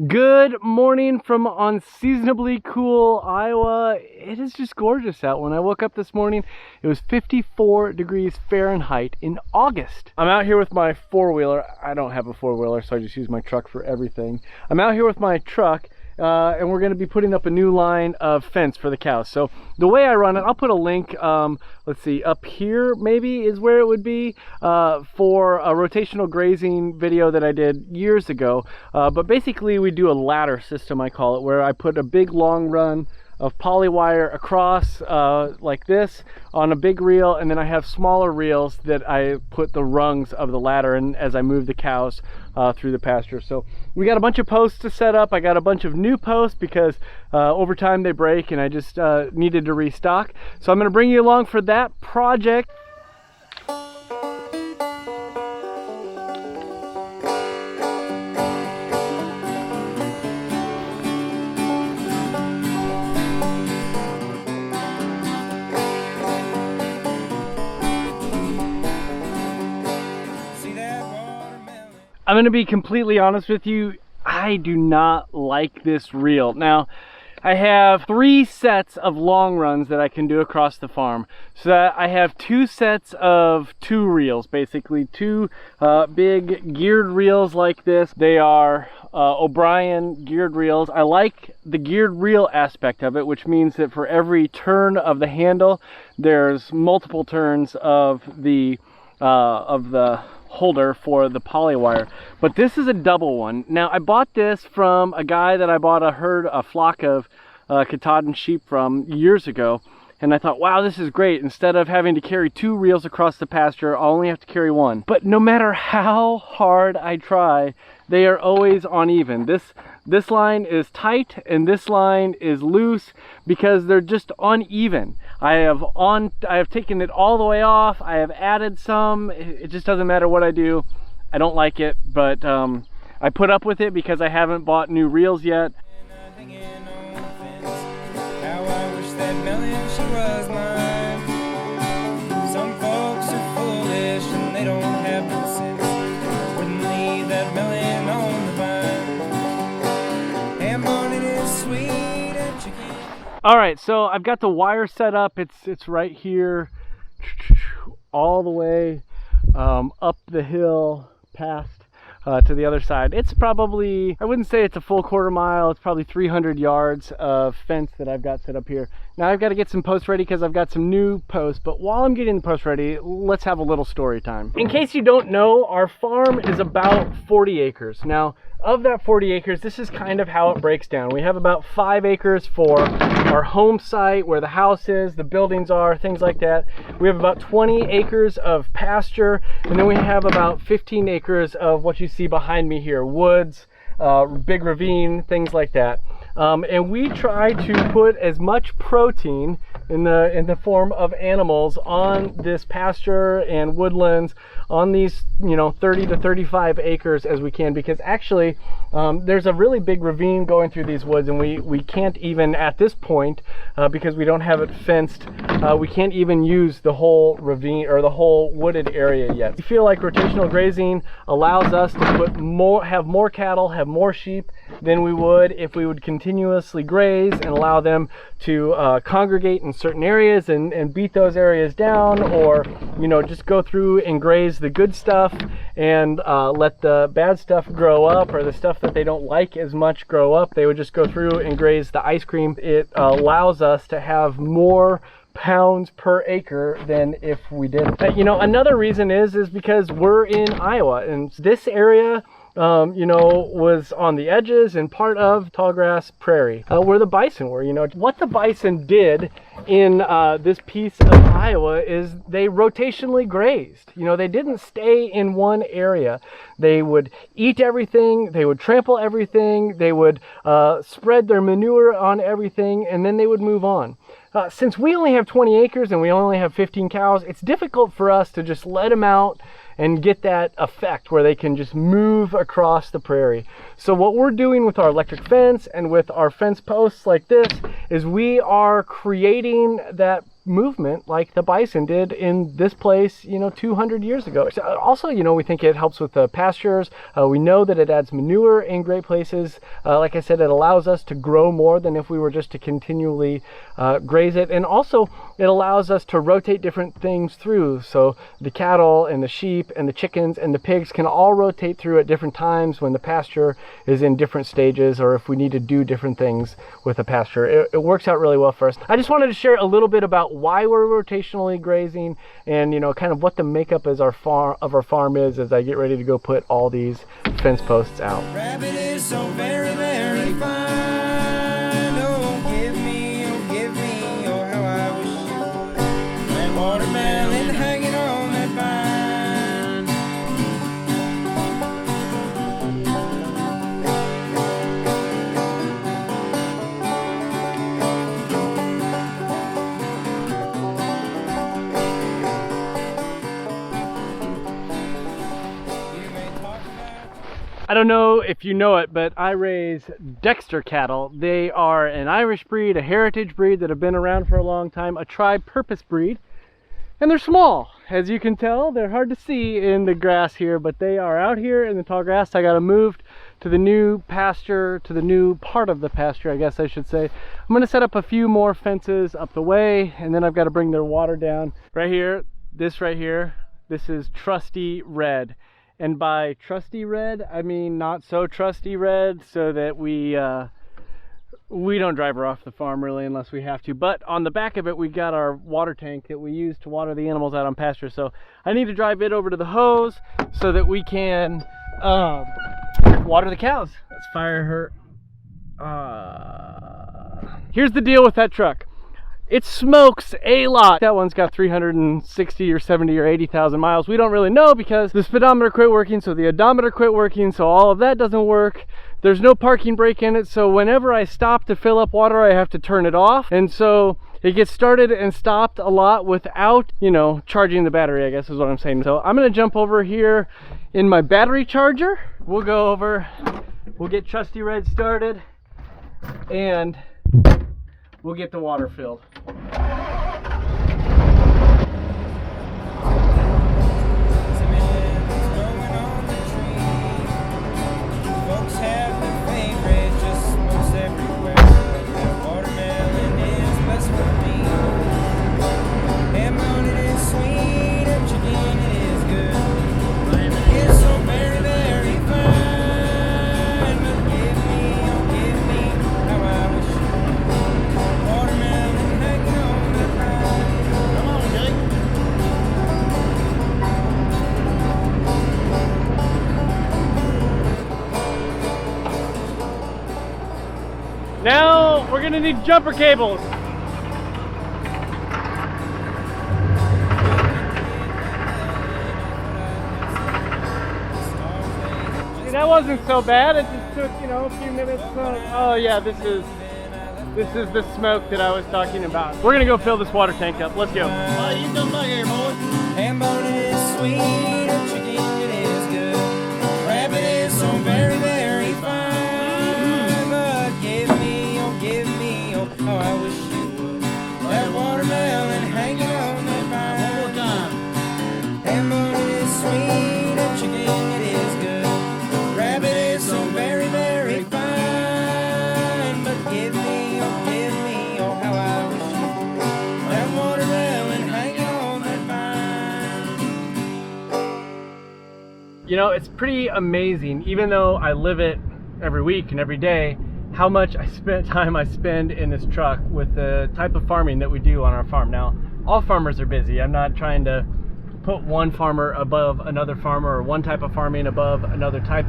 Good morning from unseasonably cool Iowa. It is just gorgeous out. When I woke up this morning, it was 54 degrees Fahrenheit in August. I'm out here with my four-wheeler. I don't have a four-wheeler, so I just use my truck for everything. I'm out here with my truck. And we're going to be putting up a new line of fence for the cows. So the way I run it, I'll put a link, let's see, up here maybe is where it would be, for a rotational grazing video that I did years ago. But basically we do a ladder system, I call it, where I put a big long run of poly wire across like this on a big reel, and then I have smaller reels that I put the rungs of the ladder in as I move the cows through the pasture. So we got a bunch of posts to set up. I got a bunch of new posts because over time they break and I just needed to restock. So I'm going to bring you along for that project. I'm going to be completely honest with you, I do not like this reel. Now, I have 3 sets of long runs that I can do across the farm. So that I have 2 sets of 2 reels, basically 2 big geared reels like this. They are O'Brien geared reels. I like the geared reel aspect of it, which means that for every turn of the handle, there's multiple turns of the holder for the poly wire. But this is a double one. Now I bought this from a guy that I bought a flock of Katahdin sheep from years ago, and I thought, wow, this is great. Instead of having to carry 2 reels across the pasture, I'll only have to carry 1. But no matter how hard I try, they are always uneven. This line is tight and this line is loose because they're just uneven. I have taken it all the way off. I have added some. It just doesn't matter what I do. I don't like it, but I put up with it because I haven't bought new reels yet. Some folks are foolish and they don't have no sense. Wouldn't leave that melon on the vine. Ham bone, it is sweet and chicken. All right, so I've got the wire set up. It's right here, all the way up the hill past to the other side. It's probably, I wouldn't say it's a full quarter mile. It's probably 300 yards of fence that I've got set up here. Now I've got to get some posts ready because I've got some new posts, but while I'm getting the posts ready, let's have a little story time. In case you don't know, our farm is about 40 acres. Now, of that 40 acres, this is kind of how it breaks down. We have about 5 acres for our home site, where the house is, the buildings are, things like that. We have about 20 acres of pasture, and then we have about 15 acres of what you see behind me here, woods, big ravine, things like that. And we try to put as much protein in the form of animals on this pasture and woodlands on these 30 to 35 acres as we can, because actually there's a really big ravine going through these woods, and we can't even at this point, because we don't have it fenced, we can't even use the whole ravine or the whole wooded area yet. We feel like rotational grazing allows us to have more cattle, have more sheep than we would if we would continuously graze and allow them to congregate in certain areas and beat those areas down, or just go through and graze the good stuff and let the bad stuff grow up, or the stuff that they don't like as much grow up. They would just go through and graze the ice cream. It allows us to have more pounds per acre than if we didn't. Another reason is because we're in Iowa, and this area was on the edges and part of tallgrass prairie, where the bison were. What the bison did in this piece of Iowa is they rotationally grazed. They didn't stay in one area. They would eat everything, they would trample everything, they would spread their manure on everything, and then they would move on. Since we only have 20 acres and we only have 15 cows, it's difficult for us to just let them out and get that effect where they can just move across the prairie. So what we're doing with our electric fence and with our fence posts like this is we are creating that movement like the bison did in this place, 200 years ago. So also, we think it helps with the pastures. We know that it adds manure in great places. Like I said, it allows us to grow more than if we were just to continually graze it. And also, it allows us to rotate different things through. So the cattle and the sheep and the chickens and the pigs can all rotate through at different times when the pasture is in different stages, or if we need to do different things with a pasture. It works out really well for us. I just wanted to share a little bit about why we're rotationally grazing, and kind of what the makeup of our farm is, as I get ready to go put all these fence posts out. Rabbit is so very, very fine. Oh, give me, oh, how I wish you would. That watermelon hanging on that vine. I don't know if you know it, but I raise Dexter cattle. They are an Irish breed, a heritage breed that have been around for a long time, a tri-purpose breed. And they're small, as you can tell. They're hard to see in the grass here, but they are out here in the tall grass. I got them moved to the new pasture, to the new part of the pasture, I guess I should say. I'm gonna set up a few more fences up the way, and then I've got to bring their water down. Right here, this is Trusty Red. And by trusty red, I mean not so trusty red, so that we don't drive her off the farm really unless we have to. But on the back of it, we got our water tank that we use to water the animals out on pasture. So I need to drive it over to the hose so that we can water the cows. Let's fire her. Here's the deal with that truck. It smokes a lot. That one's got 360 or 70 or 80,000 miles. We don't really know because the speedometer quit working, so the odometer quit working, so all of that doesn't work. There's no parking brake in it, so whenever I stop to fill up water, I have to turn it off. And so it gets started and stopped a lot without, charging the battery, I guess is what I'm saying. So I'm gonna jump over here in my battery charger. We'll go over, we'll get Trusty Red started, and we'll get the water filled. Folks have their favorite, just most everywhere. That watermelon is best for me. Ham on it is sweet, and chicken it is good. Lemon is so very, very fine. But give me, how I wish you would. Watermelon hanging on the vine. Come on, Jake. Now we're gonna need jumper cables. See, that wasn't so bad. It just took, a few minutes. Oh yeah, this is the smoke that I was talking about. We're gonna go fill this water tank up. Let's go. You come back here, boy. Ham on it is sweet, and chicken it is good. Rabbit is so very, very fine. But give me, oh, how I wish you would. That watermelon hanging on that vine. One more time. Ham on it is sweet, and chicken it is good. Rabbit is so very, very fine. But give me, oh, how I wish you would. That watermelon hanging on that vine. It's pretty amazing, even though I live it every week and every day, how much time I spend in this truck with the type of farming that we do on our farm. Now, all farmers are busy. I'm not trying to put one farmer above another farmer, or one type of farming above another type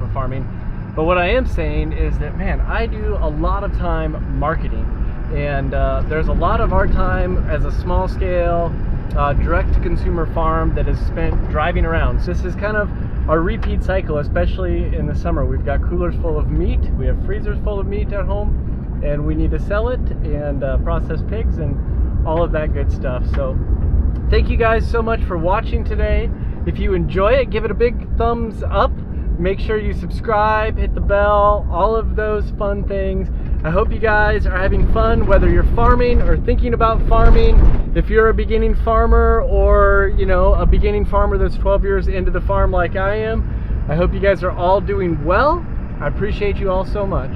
of farming. But what I am saying is that, man, I do a lot of time marketing, and there's a lot of our time as a small scale direct-to-consumer farm that is spent driving around. So this is kind of our repeat cycle, especially in the summer. We've got coolers full of meat, we have freezers full of meat at home, and we need to sell it and process pigs and all of that good stuff. So thank you guys so much for watching today. If you enjoy it, give it a big thumbs up. Make sure you subscribe, hit the bell, all of those fun things. I hope you guys are having fun, whether you're farming or thinking about farming. If you're a beginning farmer, or you know, a beginning farmer that's 12 years into the farm like I am, I hope you guys are all doing well. I appreciate you all so much.